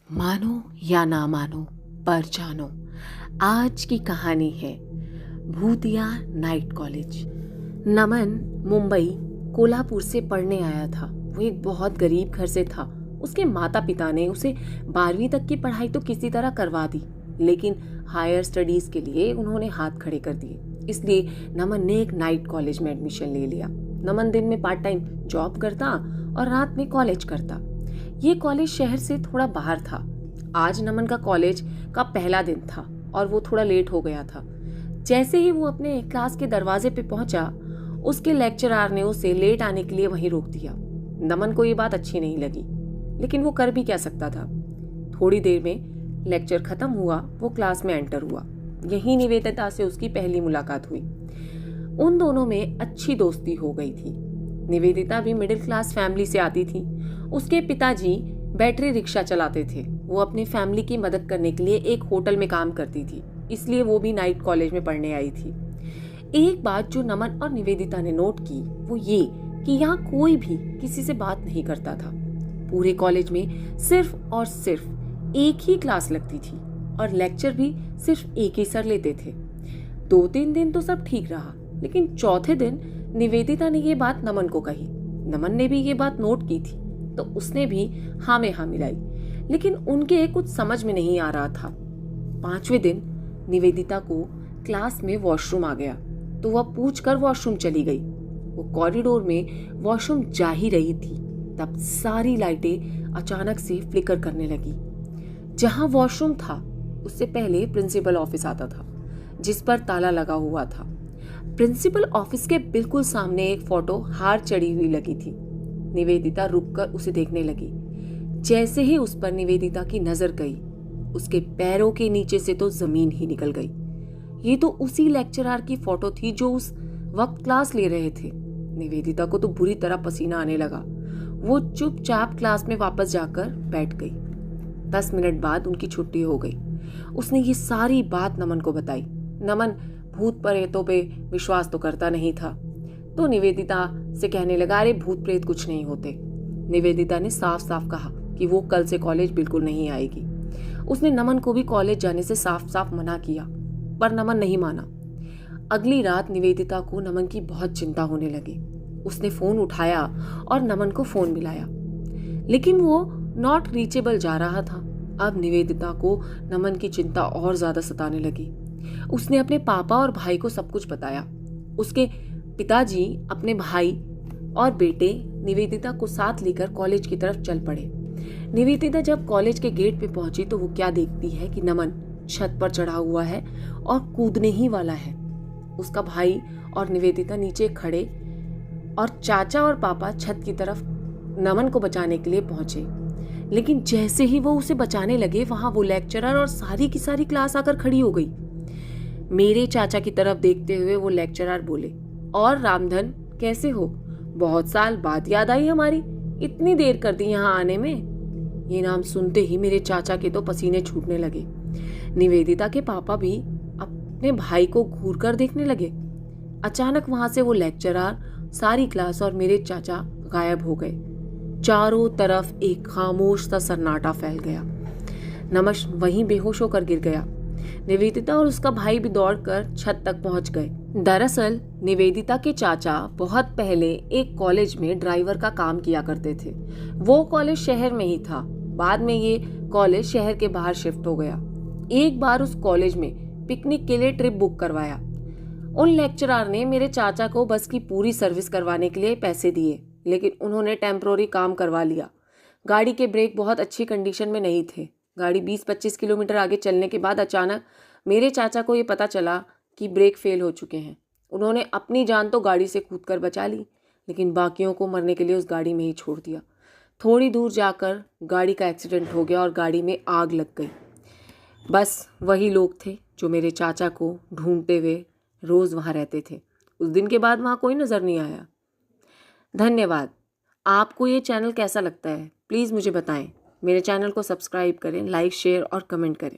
मानो या ना मानो पर जानो, आज की कहानी है भूतिया नाइट कॉलेज। नमन मुंबई कोल्हापुर से पढ़ने आया था। वो एक बहुत गरीब घर से था। उसके माता पिता ने उसे 12वीं तक की पढ़ाई तो किसी तरह करवा दी, लेकिन हायर स्टडीज के लिए उन्होंने हाथ खड़े कर दिए। इसलिए नमन ने एक नाइट कॉलेज में एडमिशन ले लिया। नमन दिन में पार्ट टाइम जॉब करता और रात में कॉलेज करता। ये कॉलेज शहर से थोड़ा बाहर था। आज नमन का कॉलेज का पहला दिन था और वो थोड़ा लेट हो गया था। जैसे ही वो अपने क्लास के दरवाजे पे पहुंचा, उसके लेक्चरर ने उसे लेट आने के लिए वहीं रोक दिया। नमन को ये बात अच्छी नहीं लगी, लेकिन वो कर भी क्या सकता था। थोड़ी देर में लेक्चर खत्म हुआ, वो क्लास में एंटर हुआ। यही निवेदिता से उसकी पहली मुलाकात हुई। उन दोनों में अच्छी दोस्ती हो गई थी। निवेदिता भी मिडिल क्लास फैमिली से आती थी। उसके पिताजी बैटरी रिक्शा चलाते थे। वो अपनी फैमिली की मदद करने के लिए एक होटल में काम करती थी, इसलिए वो भी नाइट कॉलेज में पढ़ने आई थी। एक बात जो नमन और निवेदिता ने नोट की वो ये कि यहाँ कोई भी किसी से बात नहीं करता था। पूरे कॉलेज में सिर्फ और सिर्फ एक ही क्लास लगती थी और लेक्चर भी सिर्फ एक ही सर लेते थे। 2-3 दिन तो सब ठीक रहा, लेकिन चौथे दिन निवेदिता ने ये बात नमन को कही। नमन ने भी ये बात नोट की थी, तो उसने भी हाँ में हाँ मिलाई, लेकिन उनके कुछ समझ में नहीं आ रहा था। 5वें दिन निवेदिता को क्लास में वॉशरूम आ गया, तो वह पूछकर वॉशरूम चली गई। वो कॉरिडोर में वॉशरूम जा ही रही थी, तब सारी लाइटें अचानक से फ्लिकर करने लगी। जहां वॉशरूम था उससे पहले प्रिंसिपल ऑफिस आता था, जिस पर ताला लगा हुआ था। प्रिंसिपल ऑफिस के बिल्कुल सामने एक फोटो हार चढ़ी हुई लगी थी। निवेदिता रुककर उसे देखने लगी। जैसे ही उस पर निवेदिता की नजर गई, उसके पैरों के नीचे से तो जमीन ही निकल गई। ये तो उसी लेक्चरर की फोटो थी जो उस वक्त क्लास ले रहे थे। निवेदिता को तो बुरी तरह पसीना आने लगा। वो चुपचाप क्लास में वापस जाकर बैठ गई। 10 मिनट बाद उनकी छुट्टी हो गई। उसने ये सारी बात नमन को बताई। नमन भूत प्रेतों पे विश्वास तो करता नहीं था, तो निवेदिता से कहने लगा, अरे भूत प्रेत कुछ नहीं होते। निवेदिता ने साफ साफ कहा कि वो कल से कॉलेज बिल्कुल नहीं आएगी। उसने नमन को भी कॉलेज जाने से साफ साफ मना किया, पर नमन नहीं माना। अगली रात निवेदिता को नमन की बहुत चिंता होने लगी। उसने फोन उठाया और नमन को फोन मिलाया, लेकिन वो नॉट रीचेबल जा रहा था। अब निवेदिता को नमन की चिंता और ज्यादा सताने लगी। उसने अपने पापा और भाई को सब कुछ बताया। उसके पिताजी अपने भाई और बेटे निवेदिता को साथ लेकर कॉलेज की तरफ चल पड़े। निवेदिता जब कॉलेज के गेट पे पहुंची तो वो क्या देखती है कि नमन छत पर चढ़ा हुआ है और कूदने ही वाला है। उसका भाई और निवेदिता नीचे खड़े और चाचा और पापा छत की तरफ नमन को बचाने के लिए पहुंचे। लेकिन जैसे ही वो उसे बचाने लगे, वहां वो लेक्चरर और सारी की सारी क्लास आकर खड़ी हो गई। मेरे चाचा की तरफ देखते हुए वो लेक्चरर बोले, और रामधन कैसे हो? बहुत साल बाद याद आई हमारी, इतनी देर कर दी यहाँ आने में। ये नाम सुनते ही मेरे चाचा के तो पसीने छूटने लगे। निवेदिता के पापा भी अपने भाई को घूर कर देखने लगे। अचानक वहां से वो लेक्चरर, सारी क्लास और मेरे चाचा गायब हो गए। चारों तरफ एक खामोश सा सन्नाटा फैल गया। नमन वहीं बेहोश होकर गिर गया। निवेदिता और उसका भाई भी दौड़कर छत तक पहुंच गए। दरअसल निवेदिता के चाचा बहुत पहले एक कॉलेज में ड्राइवर का काम किया करते थे। वो कॉलेज शहर में ही था। बाद में ये कॉलेज शहर के बाहर शिफ्ट हो गया। एक बार उस कॉलेज में पिकनिक के लिए ट्रिप बुक करवाया। उन लेक्चरर ने मेरे चाचा को बस की पूरी सर्विस करवाने के लिए पैसे दिए, लेकिन उन्होंने टेम्परोरी काम करवा लिया। गाड़ी के ब्रेक बहुत अच्छी कंडीशन में नहीं थे। गाड़ी 20-25 किलोमीटर आगे चलने के बाद अचानक मेरे चाचा को ये पता चला कि ब्रेक फेल हो चुके हैं। उन्होंने अपनी जान तो गाड़ी से कूदकर बचा ली, लेकिन बाकियों को मरने के लिए उस गाड़ी में ही छोड़ दिया। थोड़ी दूर जाकर गाड़ी का एक्सीडेंट हो गया और गाड़ी में आग लग गई। बस वही लोग थे जो मेरे चाचा को ढूंढते हुए रोज वहां रहते थे। उस दिन के बाद वहां कोई नजर नहीं आया। धन्यवाद। आपको ये चैनल कैसा लगता है, प्लीज़ मुझे बताएं। मेरे चैनल को सब्सक्राइब करें, लाइक, शेयर और कमेंट करें।